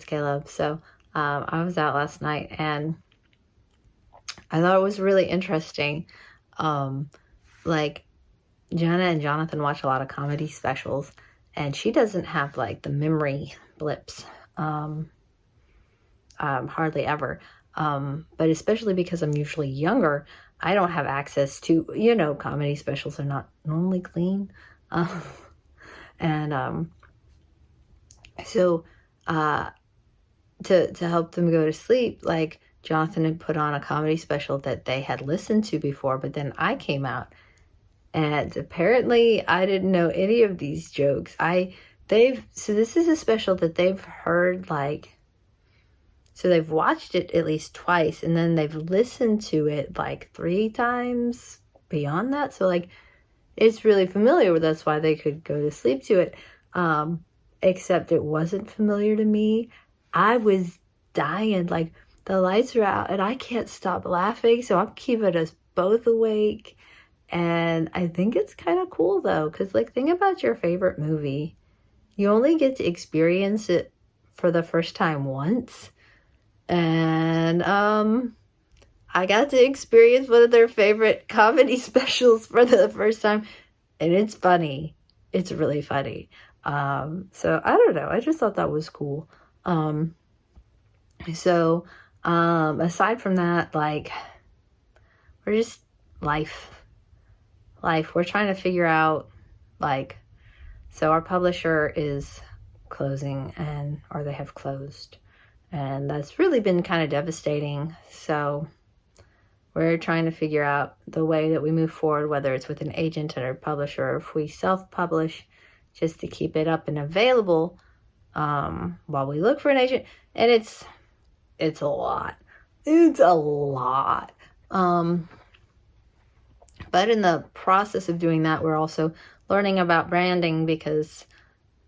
Caleb. So I was out last night and I thought it was really interesting. Like Jenna and Jonathan watch a lot of comedy specials, and she doesn't have like the memory blips, hardly ever. But especially because I'm usually younger, I don't have access to, comedy specials are not normally clean. And so to help them go to sleep, like Jonathan had put on a comedy special that they had listened to before, but then I came out and apparently I didn't know any of these jokes. So this is a special that they've heard, so they've watched it at least twice, and then they've listened to it like 3 times beyond that. So like it's really familiar. That's why they could go to sleep to it. Except it wasn't familiar to me. I was dying. Like the lights are out and I can't stop laughing. So I'm keeping us both awake. And I think it's kind of cool though. Cause like think about your favorite movie. You only get to experience it for the first time once. And I got to experience one of their favorite comedy specials for the first time, and it's funny. It's really funny. So I don't know. I just thought that was cool. Aside from that, like, we're just life. We're trying to figure out, like, so our publisher is closing or they have closed. And that's really been kind of devastating. So we're trying to figure out the way that we move forward, whether it's with an agent or a publisher, or if we self-publish just to keep it up and available while we look for an agent. And it's a lot. It's a lot. But in the process of doing that, we're also learning about branding because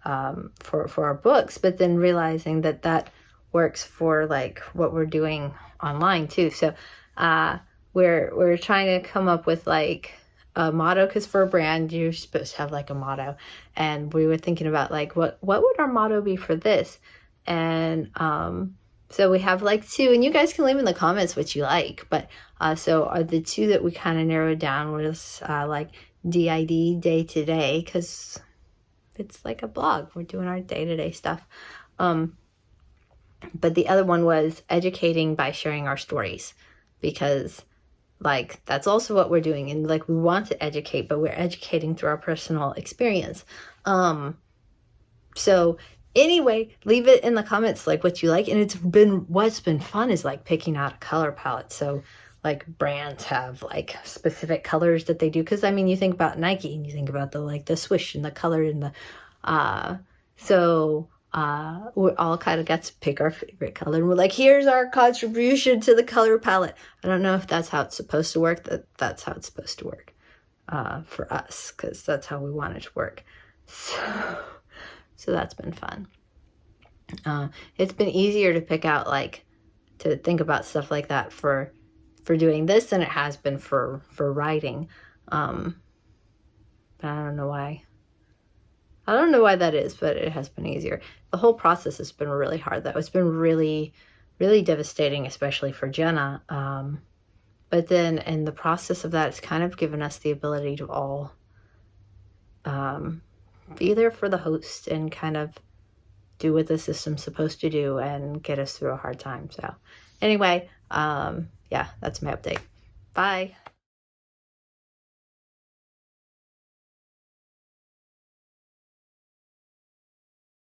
for our books, but then realizing that works for like what we're doing online too. So we're trying to come up with like a motto, because for a brand you're supposed to have like a motto, and we were thinking about like what would our motto be for this. And so we have like 2, and you guys can leave in the comments what you like, but so the 2 that we kind of narrowed down was like D.I.D, day to day, because it's like a blog, we're doing our day-to-day stuff. But the other one was educating by sharing our stories, because like that's also what we're doing, and like we want to educate, but we're educating through our personal experience. So anyway, leave it in the comments like what you like. And what's been fun is like picking out a color palette. So like brands have like specific colors that they do, because I mean you think about Nike and you think about the swoosh and the color and the we all kind of got to pick our favorite color, and we're like, here's our contribution to the color palette. I don't know if that's how it's supposed to work. That's how it's supposed to work for us, because that's how we want it to work. So that's been fun. It's been easier to pick out, like, to think about stuff like that for doing this than it has been for writing. But I don't know why. I don't know why that is, but it has been easier. The whole process has been really hard, though. It's been really, really devastating, especially for Jenna. But then in the process of that, it's kind of given us the ability to all be there for the host and kind of do what the system's supposed to do and get us through a hard time. So anyway, yeah, that's my update. Bye.